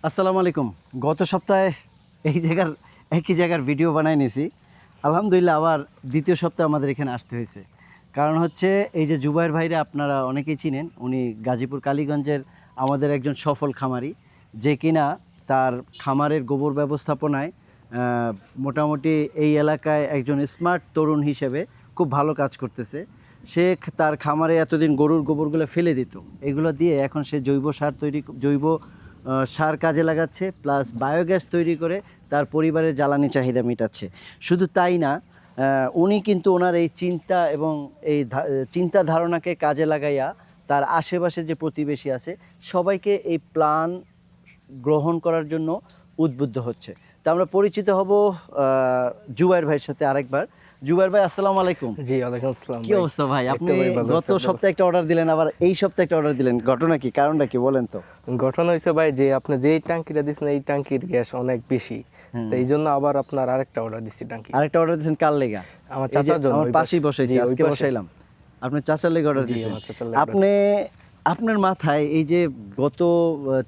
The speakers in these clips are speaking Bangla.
আসসালামু আলাইকুম। গত সপ্তাহে একই জায়গার ভিডিও বানাই নিয়েছি। আলহামদুলিল্লাহ আবার দ্বিতীয় সপ্তাহে আমাদের এখানে আসতে হয়েছে। কারণ হচ্ছে এই যে জুবায়ের ভাইরা আপনারা অনেকেই চিনেন, উনি গাজীপুর কালীগঞ্জের আমাদের একজন সফল খামারি, যে কিনা তার খামারের গোবর ব্যবস্থাপনায় মোটামুটি এই এলাকায় একজন স্মার্ট তরুণ হিসেবে খুব ভালো কাজ করতেছে। সে তার খামারে এতদিন গরুর গোবরগুলো ফেলে দিত, এগুলো দিয়ে এখন সে জৈব সার কাজে লাগাচ্ছে, প্লাস বায়োগ্যাস তৈরি করে তার পরিবারের জ্বালানি চাহিদা মেটাচ্ছে। শুধু তাই না, উনি কিন্তু ওনার এই চিন্তা এবং এই চিন্তা ধারণাকে কাজে লাগাইয়া তার আশেপাশে যে প্রতিবেশী আছে সবাইকে এই প্ল্যান গ্রহণ করার জন্য উদ্বুদ্ধ হচ্ছে। তা আমরা পরিচিত হব জুবায়ের ভাইয়ের সাথে আরেকবার। জুবায়ের ভাই, আসসালামু আলাইকুম। জি, ওয়ালাইকুম আসসালাম। কি অবস্থা ভাই? আপনি গত সপ্তাহে একটা অর্ডার দিলেন, আবার এই সপ্তাহে একটা অর্ডার দিলেন, ঘটনা কি, কারণটা কি বলেন তো? ঘটনা হয়েছে ভাই যে আপনি যেই ট্যাঙ্কিটা দিচ্ছেন এই ট্যাঙ্কির গ্যাস অনেক বেশি, তো এই জন্য আবার আপনার আরেকটা অর্ডার দিচ্ছি ট্যাঙ্কি। আরেকটা অর্ডার দিয়েছেন কার লেগা? আমার চাচার জন্য। আমার পাশেই বসাইছি, আজকে বসাইলাম। আপনি চাচার লেগে অর্ডার দিয়েছেন। আপনি আপনার মাথায় এই যে গত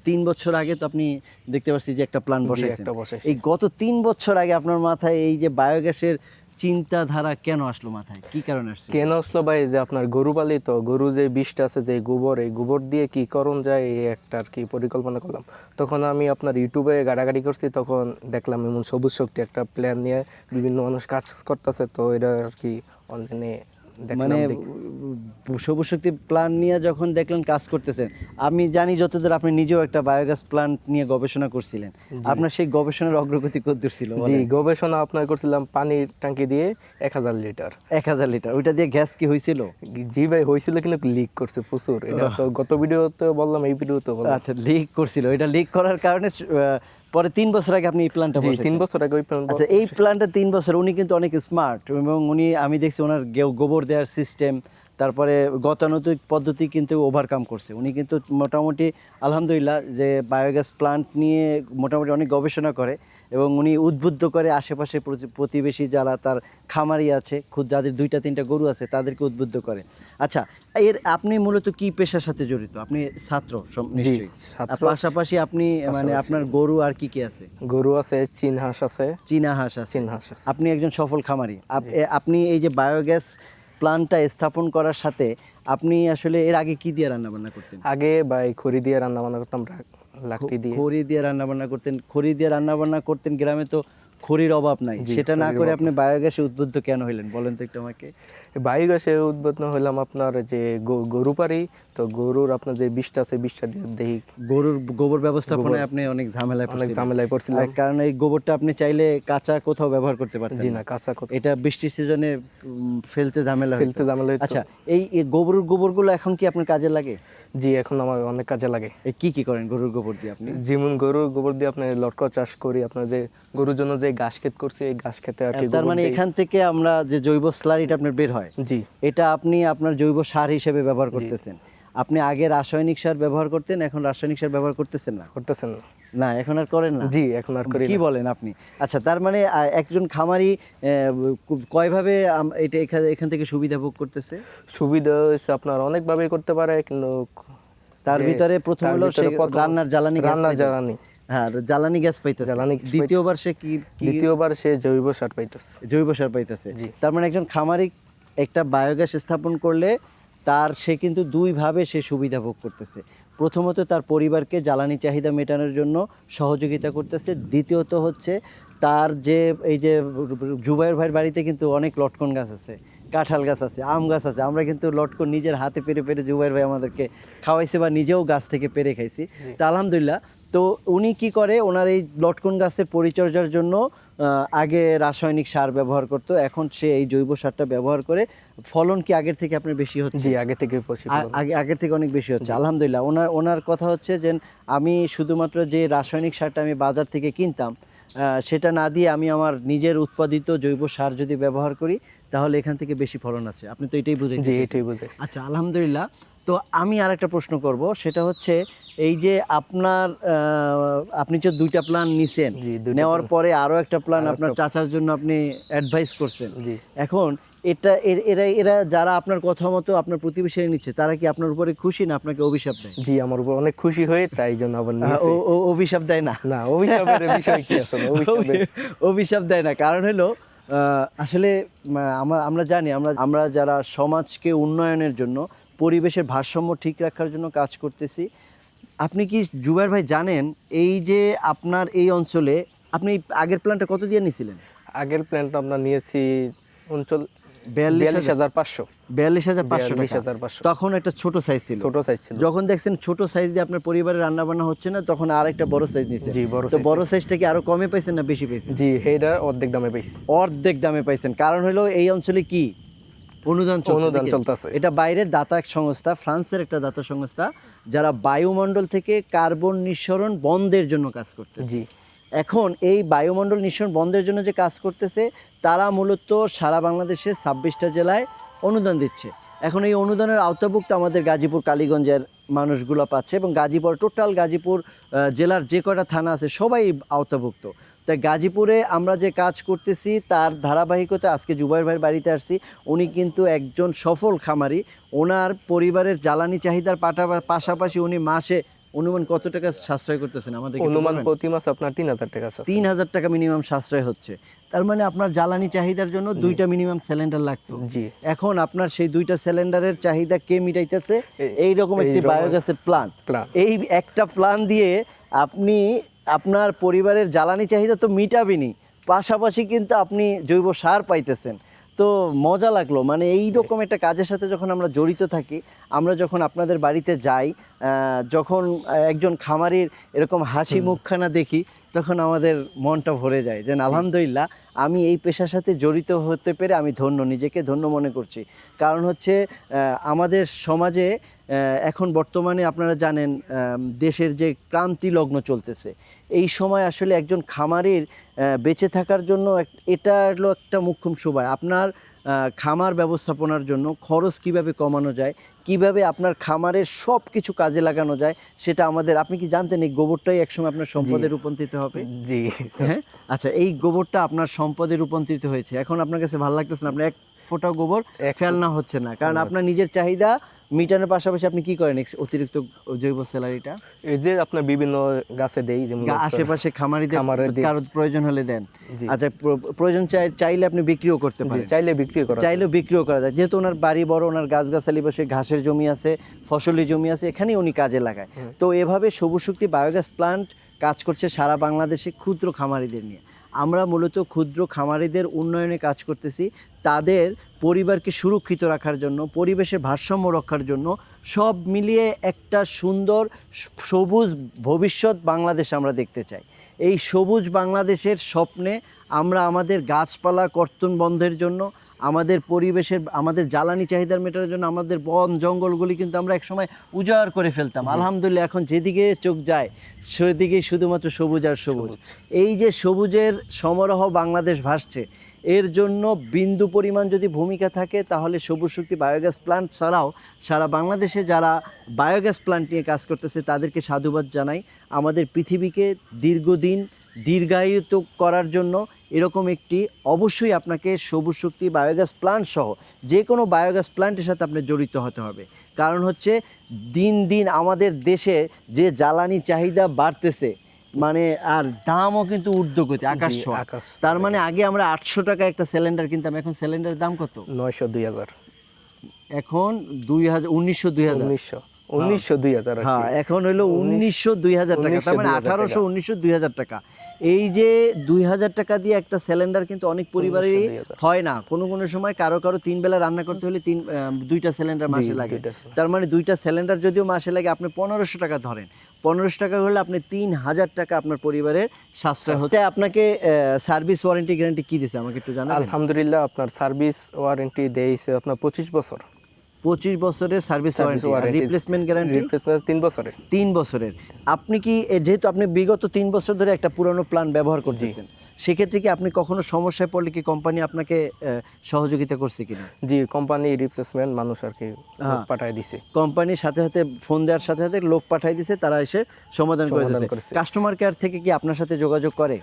3 বছর আগে তো আপনি দেখতে পাচ্ছি যে একটা প্ল্যান বসাইছেন, এই গত 3 বছর আগে আপনার মাথায় এই যে বায়োগ্যাসের চিন্তাধারা কেন আসলো মাথায়? কি কারণে আসছে? কেন আসলো ভাই, যে আপনার গরু পালিত, গরু যে বিষটা আছে, যে গোবর, এই গোবর দিয়ে কি করণ যায় এই একটা আর কি পরিকল্পনা করলাম। তখন আমি আপনার ইউটিউবে গাড়াগাড়ি করছি, তখন দেখলাম এমন সবুজ শক্তি একটা প্ল্যান নিয়ে বিভিন্ন মানুষ কাজ করতেছে, তো এটা আর কি অনলাইনে মানে সবুজ শক্তি প্ল্যান নিয়ে যখন দেখলেন কাজ করতেছেন, আমি জানি যতদূর আপনি নিজেও একটা বায়োগ্যাস প্ল্যান্ট নিয়ে গবেষণা করছিলেন, আপনার সেই গবেষণার অগ্রগতি কতদূর ছিল? জি, গবেষণা আপনার করছিলাম পানির ট্যাঙ্কি দিয়ে 1000 লিটার। 1000 লিটার, ওইটা দিয়ে গ্যাস কি হয়েছিল? জি ভাই, হয়েছিল, কিন্তু লিক করছে প্রচুর। এটা তো গত ভিডিওতে বললাম, এই ভিডিওতে বললাম। আচ্ছা, লিক করছিল। এটা লিক করার কারণে পরে 3 বছর আগে আপনি এই প্ল্যানটা বসাইছেন। 3 বছর আগে ওই প্ল্যান। আচ্ছা, এই প্ল্যানটা 3 বছর, উনি কিন্তু অনেক স্মার্ট এবং উনি, আমি দেখছি ওনার গোবর দেওয়ার সিস্টেম, তারপরে গতানুগতিক পদ্ধতি কিন্তু ওভারকাম করছে। উনি কিন্তু মোটামুটি আলহামদুলিল্লাহ যে বায়োগ্যাস প্ল্যান্ট নিয়ে মোটামুটি অনেক গবেষণা করে এবং উনি উদ্বুদ্ধ করে আশেপাশে প্রতিবেশী যারা তার খামারি আছে, যাদের 2-3টা গরু আছে, তাদেরকে উদ্বুদ্ধ করে। আচ্ছা, আপনি মূলত কি পেশার সাথে জড়িত? আপনি ছাত্র নিশ্চয়ই? পাশাপাশি আপনি মানে আপনার গরু আর কি কি আছে? গরু আছে, চীন হাঁস আছে। আপনি একজন সফল খামারি। আপনি এই যে বায়োগ্যাস প্ল্যান্টটা স্থাপন করার সাথে আপনি আসলে এর আগে কি দিয়ে রান্না বান্না করতেন? আগে ভাই খড়ি দিয়ে রান্না বান্না করতাম, লাকড়ি দিয়ে। খড়ি দিয়ে রান্না বান্না করতেন? খড়ি দিয়ে রান্না বান্না করতেন, গ্রামে তো খড়ির অভাব নাই, সেটা না করে আপনি বায়োগ্যাসে উদ্বুদ্ধ কেন হইলেন বলেন তো একটু আমাকে? বায়োগ্যাসে উদ্বুদ্ধ হইলাম আপনার যে গরু পারি, তো গরুর আপনার যে বিষটা আছে, বিষটা দিয়ে দেখি গরুর গোবর ব্যবস্থাপনায় আপনি অনেক ঝামেলায় পড়ছিলেন। কারণ এই গোবরটা আপনি চাইলে কাঁচা কোথাও ব্যবহার করতে পারতেন। জি না, কাঁচা কোথাও, এটা বৃষ্টির সিজনে ফেলতে ঝামেলা। আচ্ছা, এই গোবরগুলো এখন কি আপনার কাজে লাগে? জি, এখন আমার অনেক কাজে লাগে। কি কি করেন গরুর গোবর দিয়ে আপনি? যেমন গরুর গোবর দিয়ে আপনার লটকা চাষ করি, আপনার যে গরুর জন্য যে ঘাস ক্ষেত করছি, এই ঘাস খেতে আর কি। তার মানে এখান থেকে আমরা যে জৈব স্লারিটা আপনার বের হয়, জি, এটা আপনি আপনার জৈব সার হিসেবে ব্যবহার করতেছেন। আপনি আগে রাসায়নিক সার ব্যবহার করতেন, এখন রাসায়নিক সার ব্যবহার করতেছেন না? না, এখন আর করেন না? জি, এখন আর করি না। কি বলেন আপনি? আচ্ছা, তার মানে একজন খামারি কয়ভাবে এটা এখান থেকে সুবিধা ভোগ করতেছে? সুবিধা হচ্ছে আপনার অনেকভাবেই করতে পারে, কিন্তু তার ভিতরে প্রথম হলো রান্নার জ্বালানি। হ্যাঁ, জ্বালানি গ্যাস পাইতেছে। দ্বিতীয়বার সে জৈব সার পাইতেছে। তার মানে একজন খামারি একটা বায়োগ্যাস স্থাপন করলে সে কিন্তু দুইভাবে সে সুবিধা ভোগ করতেছে। প্রথমত তার পরিবারকে জ্বালানি চাহিদা মেটানোর জন্য সহযোগিতা করতেছে, দ্বিতীয়ত হচ্ছে তার যে এই যে জুবায়ের ভাইয়ের বাড়িতে কিন্তু অনেক লটকন গাছ আছে, কাঁঠাল গাছ আছে, আম গাছ আছে। আমরা কিন্তু লটকন নিজের হাতে পেরে পেরে জুবায়ের ভাই আমাদেরকে খাওয়াইছে, বা নিজেও গাছ থেকে পেরে খাইছি। তা আলহামদুলিল্লাহ। তো উনি কি করে, ওনার এই লটকন গাছের পরিচর্যার জন্য আগে রাসায়নিক সার ব্যবহার করতো, এখন সে এই জৈব সারটা ব্যবহার করে। ফলন কি আগের থেকে আপনার বেশি হচ্ছে? জি, আগের থেকে অনেক বেশি হচ্ছে আলহামদুলিল্লাহ। ওনার কথা হচ্ছে যে আমি শুধুমাত্র যে রাসায়নিক সারটা আমি বাজার থেকে কিনতাম সেটা না দিয়ে আমি আমার নিজের উৎপাদিত জৈব সার যদি ব্যবহার করি তাহলে এখান থেকে বেশি ফলন আছে। আপনি তো এটাই বুঝেছেন? জি, এটাই বুঝেছি। আচ্ছা, আলহামদুলিল্লাহ। তো আমি আরেকটা প্রশ্ন করব, সেটা হচ্ছে এই যে আপনি যে 2টা প্ল্যান নিছেন, নেওয়ার পরে আরো একটা প্ল্যান আপনার চাচার জন্য আপনি অ্যাডভাইস করছেন। এখন এরা যারা আপনার কথা মতো আপনার প্রতিবেশী নিচ্ছে, তারা কি আপনার উপরে খুশি না আপনাকে অভিশাপ দেয়? জি, আমার উপর অনেক খুশি হয়ে তাই জন্য আবার নিয়েছি। ও অভিশাপ দেয় না? না, অভিশাপের বিষয় কি আছে? অভিশাপ দেয় না, কারণ হলো আসলে আমরা জানি, আমরা যারা সমাজকে উন্নয়নের জন্য, পরিবেশের ভারসাম্য ঠিক রাখার জন্য কাজ করতেছি। আপনি কি জুবায়ের ভাই জানেন এই যে আপনার এই অঞ্চলে আপনি আগের প্ল্যানটা কত দিয়ে নিয়েছিলেন? আগের প্ল্যানটা আমরা নিয়েছি 42,500 টাকা। 42,500 তখন একটা ছোট সাইজ ছিল। ছোট সাইজ ছিল। যখন দেখছেন ছোট সাইজ দিয়ে আপনার পরিবারের রান্না বান্না হচ্ছে না, তখন আর একটা বড় সাইজ নিয়েছেন। জি, বড় তো size বড় সাইজটা কি আরো কমে পাইছেন না বেশি পাইছেন? জি, হেডার অর্ধেক দামে পাইছি। অর্ধেক দামে পাইছেন, কারণ হলো এই অঞ্চলে কি অনুদান চলতেছে। এটা বাইরের দাতা এক সংস্থা, ফ্রান্সের একটা দাতা সংস্থা, যারা বায়ুমণ্ডল থেকে কার্বন নিঃসরণ বন্ধের জন্য কাজ করতেছে। জি, এখন এই বায়ুমণ্ডল নিঃসরণ বন্ধের জন্য যে কাজ করতেছে, তারা মূলত সারা বাংলাদেশে 26টা জেলায় অনুদান দিচ্ছে। এখন এই অনুদানের আওতাভুক্ত আমাদের গাজীপুর কালীগঞ্জের মানুষগুলো পাচ্ছে, এবং টোটাল গাজীপুর জেলার যে কয়টা থানা আছে সবাই আওতাভুক্ত। তাই গাজীপুরে আমরা যে কাজ করতেছি তার ধারাবাহিকতা আজকে জুবায়ের ভাইয়ের বাড়িতে আসছি। উনি কিন্তু একজন সফল খামারি। ওনার পরিবারের জ্বালানি চাহিদার পাশাপাশি উনি মাসে অনুমান কত টাকা সাশ্রয় করতেছেন আমাদের? অনুমান প্রতি মাসে আপনার 3,000 টাকা আছে। 3,000 টাকা মিনিমাম সাশ্রয় হচ্ছে। তার মানে আপনার জ্বালানি চাহিদার জন্য 2টা মিনিমাম সিলিন্ডার লাগতো। জি, এখন আপনার সেই 2টা সিলিন্ডারের চাহিদা কে মিটাইতেছে? এইরকম একটি বায়োগ্যাসের প্ল্যান্ট। এই একটা প্ল্যান দিয়ে আপনি আপনার পরিবারের জ্বালানি চাহিদা তো মিটাবেনই, পাশাপাশি কিন্তু আপনি জৈব সার পাইতেছেন। তো মজা লাগলো, মানে এইরকম একটা কাজের সাথে যখন আমরা জড়িত থাকি, আমরা যখন আপনাদের বাড়িতে যাই, যখন একজন খামারির এরকম হাসি মুখখানা দেখি, তখন আমাদের মনটা ভরে যায় যে আলহামদুলিল্লাহ আমি এই পেশার সাথে জড়িত হতে পেরে আমি ধন্য, নিজেকে ধন্য মনে করছি। কারণ হচ্ছে আমাদের সমাজে এখন বর্তমানে আপনারা জানেন দেশের যে ক্রান্তি লগ্ন চলতেছে, এই সময় আসলে একজন খামারির বেঁচে থাকার জন্য এটা হলো একটা মুখ্যম সময়। আপনার খামার ব্যবস্থাপনার জন্য খরচ কিভাবে কমানো যায়, কিভাবে আপনার খামারের সব কিছু কাজে লাগানো যায়, সেটা আমাদের, আপনি কি জানতেন এই গোবরটাই একসময় আপনার সম্পদে রূপান্তরিত হবে? জি, হ্যাঁ, আচ্ছা, এই গোবরটা আপনার সম্পদে রূপান্তরিত হয়েছে। এখন আপনার কাছে ভালো লাগতেছে না, আপনার এক ফোঁটা গোবর ফেলনা হচ্ছে না, কারণ আপনার নিজের চাহিদা মিটানোর পাশাপাশি আপনি কি করেন অতিরিক্ত জৈব স্যালারিটা? এই যে আপনার বিভিন্ন গাছে দেই, যেমন আশেপাশে খামারিদের কারো প্রয়োজন হলে দেন। আচ্ছা, প্রয়োজন চাইলে আপনি বিক্রিও করতে পারেন। চাইলেও বিক্রিও করা যায়, যেহেতু ওনার বাড়ি বড়, ওনার গাছগাছালি বসে ঘাসের জমি আছে, ফসলি জমি আছে, এখানেই উনি কাজে লাগায়। তো এভাবে সবুজ শক্তি বায়োগ্যাস প্লান্ট কাজ করছে সারা বাংলাদেশে ক্ষুদ্র খামারিদের নিয়ে। আমরা মূলত ক্ষুদ্র খামারিদের উন্নয়নে কাজ করতেছি, তাদের পরিবারকে সুরক্ষিত রাখার জন্য, পরিবেশের ভারসাম্য রক্ষার জন্য, সব মিলিয়ে একটা সুন্দর সবুজ ভবিষ্যৎ বাংলাদেশ আমরা দেখতে চাই। এই সবুজ বাংলাদেশের স্বপ্নে আমরা আমাদের গাছপালা কর্তন বন্ধের জন্য, আমাদের পরিবেশের, আমাদের জ্বালানি চাহিদার মেটানোর জন্য আমাদের বন জঙ্গলগুলি কিন্তু আমরা একসময় উজাড় করে ফেলতাম। আলহামদুলিল্লাহ এখন যেদিকে চোখ যায় সেদিকেই শুধুমাত্র সবুজ আর সবুজ। এই যে সবুজের সমারোহ বাংলাদেশ ভাসছে, এর জন্য বিন্দু পরিমাণ যদি ভূমিকা থাকে, তাহলে সবুজ শক্তি বায়োগ্যাস প্ল্যান্ট ছাড়াও সারা বাংলাদেশে যারা বায়োগ্যাস প্ল্যান্ট নিয়ে কাজ করতেছে তাদেরকে সাধুবাদ জানাই। আমাদের পৃথিবীকে দীর্ঘায়িত করার জন্য এরকম একটি, অবশ্যই আপনাকে সবুজ শক্তি বায়োগ্যাস প্ল্যান্ট সহ যে কোনো বায়োগ্যাস প্ল্যান্টের সাথে আপনি জড়িত হতে হবে। কারণ হচ্ছে দিন দিন আমাদের দেশে যে জ্বালানি চাহিদা বাড়তেছে, মানে আর দামও কিন্তু ঊর্ধ্বগতি, আকাশ ছোঁয়া। তার মানে আগে আমরা 800 টাকা একটা সিলিন্ডার কিনতাম, এখন সিলিন্ডারের দাম কত? 900-2000। এখন 1900-2000। হ্যাঁ, এখন হইলো 1900-2000 টাকা, তার মানে 1800-1900-2000 টাকা। এই যে 2000 টাকা দিয়ে একটা সিলিন্ডার কিন্তু অনেক পরিবারেরই হয় না। কোনো কোনো সময় কারো 3 বেলা রান্না করতে হলে 2টা সিলিন্ডার মাসে লাগে। তার মানে 2টা সিলিন্ডার যদিও মাসে লাগে, আপনি 1500 টাকা ধরেন, 1500 টাকা হলে আপনি 3000 টাকা আপনার পরিবারের সাশ্রয় হচ্ছে। আপনাকে সার্ভিস ওয়ারেন্টি গ্যারান্টি কি দিয়েছে আমাকে একটু জানাবেন? আলহামদুলিল্লাহ আপনার সার্ভিস ওয়ারেন্টি দিয়েছে আপনার 25 বছর। 25 বছরের service warranty, replacement guarantee replacement 3 বছরের। 3 বছরের। আপনি কি যেহেতু আপনি বিগত 3 বছর ধরে একটা পুরনো প্ল্যান ব্যবহার করতেছেন, সেক্ষেত্রে কি আপনি কখনো সমস্যায় পড়লে কি কোম্পানি আপনাকে সহযোগিতা করছে কিনা? জি, কোম্পানি রিপ্লেসমেন্ট মানুষ আর কি পাঠায় দিছে। কোম্পানির সাথে সাথে ফোন দেওয়ার সাথে সাথে লোক পাঠিয়ে দিছে, তারা এসে সমাধান করে দিয়েছে। করেছে। কাস্টমার কেয়ার থেকে কি আপনার সাথে যোগাযোগ করে?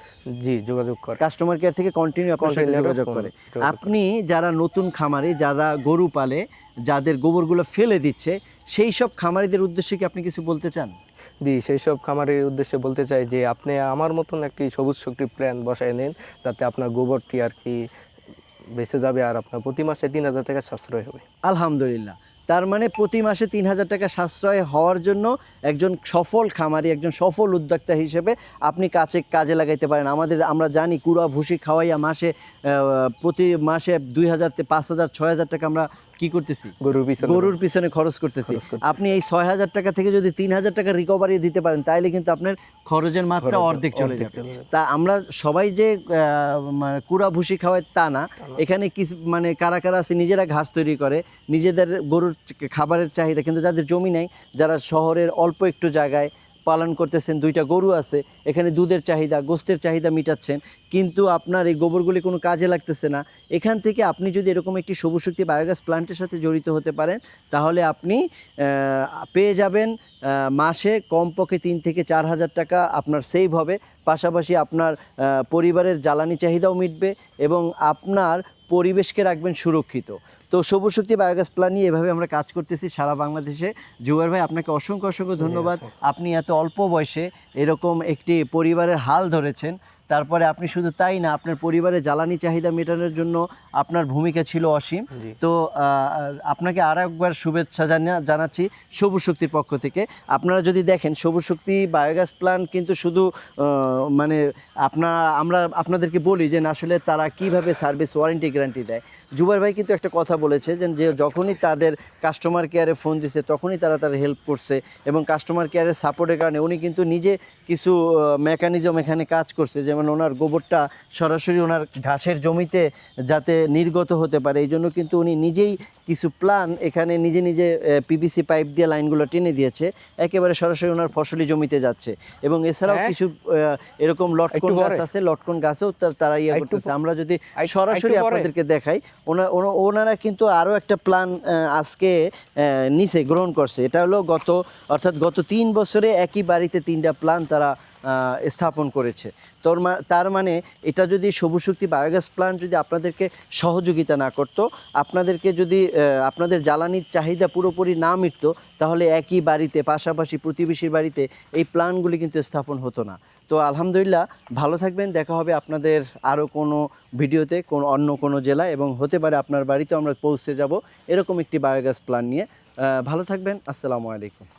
জি, যোগাযোগ করে। কাস্টমার কেয়ার থেকে কন্টিনিউ আপনার সাথে যোগাযোগ করে। আপনি যারা নতুন খামারি, যারা গরু পালে, যাদের গোবরগুলো ফেলে দিচ্ছে, সেই সব খামারিদের উদ্দেশ্যে কি আপনি কিছু বলতে চান? জি, সেই সব খামারের উদ্দেশ্যে বলতে চাই যে আপনি আমার মতন একটি সবুজ শক্তি প্ল্যান বসায় নেন, যাতে আপনার গোবরটি আর কি বেঁচে যাবে আর আপনার প্রতি মাসে 3000 টাকা সাশ্রয় হবে। আলহামদুলিল্লাহ। তার মানে প্রতি মাসে 3000 টাকা সাশ্রয় হওয়ার জন্য একজন সফল খামারি, একজন সফল উদ্যোক্তা হিসেবে আপনি কাজে লাগাইতে পারেন। আমরা জানি কুড়া ভুসি খাওয়াইয়া মাসে প্রতি মাসে 2000 5000 6000 টাকা আমরা কি করতেছি? গরুর পিছনে খরচ করতেছি। আপনি এই 6000 টাকা থেকে যদি 3000 টাকা রিকভারি দিতে পারেন, তাইলে কিন্তু আপনার খরচের মাত্রা অর্ধেক চলে যাবে। তা আমরা সবাই যে কুড়া ভুসি খাওয়াই তা না, এখানে কিছু মানে কারা কারা আছে নিজেরা ঘাস তৈরি করে, নিজেদের গরুর খাবারের চাহিদা, কিন্তু যাদের জমি নেই, যারা শহরের অল্প একটু জায়গায় পালন করতেছেন, 2টা গরু আছে, এখানে দুধের চাহিদা, গোস্তের চাহিদা মিটাচ্ছেন, কিন্তু আপনার এই গোবরগুলি কোনো কাজে লাগতেছে না। এখান থেকে আপনি যদি এরকম একটি সবুজ শক্তি বায়োগ্যাস প্ল্যান্টের সাথে জড়িত হতে পারেন, তাহলে আপনি পেয়ে যাবেন মাসে কমপক্ষে 3 থেকে 4000 টাকা আপনার সেভ হবে। পাশাপাশি আপনার পরিবারের জ্বালানি চাহিদাও মিটবে এবং আপনার পরিবেশকে রাখবেন সুরক্ষিত। তো সবুজ শক্তি বায়োগ্যাস প্ল্যান নিয়ে এভাবে আমরা কাজ করতেছি সারা বাংলাদেশে। জুবায়ের ভাই, আপনাকে অসংখ্য অসংখ্য ধন্যবাদ। আপনি এত অল্প বয়সে এরকম একটি পরিবারের হাল ধরেছেন, তারপরে আপনি শুধু তাই না, আপনার পরিবারের জ্বালানি চাহিদা মেটানোর জন্য আপনার ভূমিকা ছিল অসীম। তো আপনাকে আর একবার শুভেচ্ছা জানাচ্ছি সবুজ শক্তির পক্ষ থেকে। আপনারা যদি দেখেন, সবুজ শক্তি বায়োগ্যাস প্ল্যান্ট কিন্তু শুধু মানে আমরা আপনাদেরকে বলি যে আসলে তারা কিভাবে সার্ভিস ওয়ারেন্টি গ্যারান্টি দেয়। জুবায়ের ভাই কিন্তু একটা কথা বলেছে যে যখনই তাদের কাস্টমার কেয়ারে ফোন দিছে, তখনই তারা তার হেল্প করছে, এবং কাস্টমার কেয়ারের সাপোর্টের কারণে উনি কিন্তু নিজে কিছু মেকানিজম এখানে কাজ করছে, যেমন ওনার গোবরটা সরাসরি ওনার ঘাসের জমিতে যাতে নির্গত হতে পারে, এই জন্য কিন্তু উনি নিজেই কিছু প্ল্যান এখানে নিজে পিভিসি পাইপ দিয়ে লাইনগুলো টেনে দিয়েছে, একেবারে সরাসরি ওনার ফসলি জমিতে যাচ্ছে। এবং এছাড়াও কিছু এরকম লটকন গাছ আছে, লটকন গাছেও তারা ইয়ে করতেছে। আমরা যদি সরাসরি আপনাদেরকে দেখাই, ওনারা কিন্তু আরও একটা প্ল্যান আজকে নিচে গ্রহণ করছে। এটা হলো গত 3 বছরে একই বাড়িতে 3টা প্ল্যান তারা স্থাপন করেছে। তার মানে এটা যদি সবুজ শক্তি বায়োগ্যাস প্ল্যান্ট যদি আপনাদেরকে সহযোগিতা না করতো, আপনাদেরকে যদি আপনাদের জ্বালানির চাহিদা পুরোপুরি না মিটতো, তাহলে একই বাড়িতে পাশাপাশি প্রতিবেশীর বাড়িতে এই প্ল্যান্টগুলি কিন্তু স্থাপন হতো না। তো আলহামদুলিল্লাহ, ভালো থাকবেন। দেখা হবে আপনাদের আরও কোনো ভিডিওতে অন্য কোনো জেলায়, এবং হতে পারে আপনার বাড়িতেও আমরা পৌঁছে যাব এরকম একটি বায়োগ্যাস প্ল্যান্ট নিয়ে। ভালো থাকবেন। আসসালামু আলাইকুম।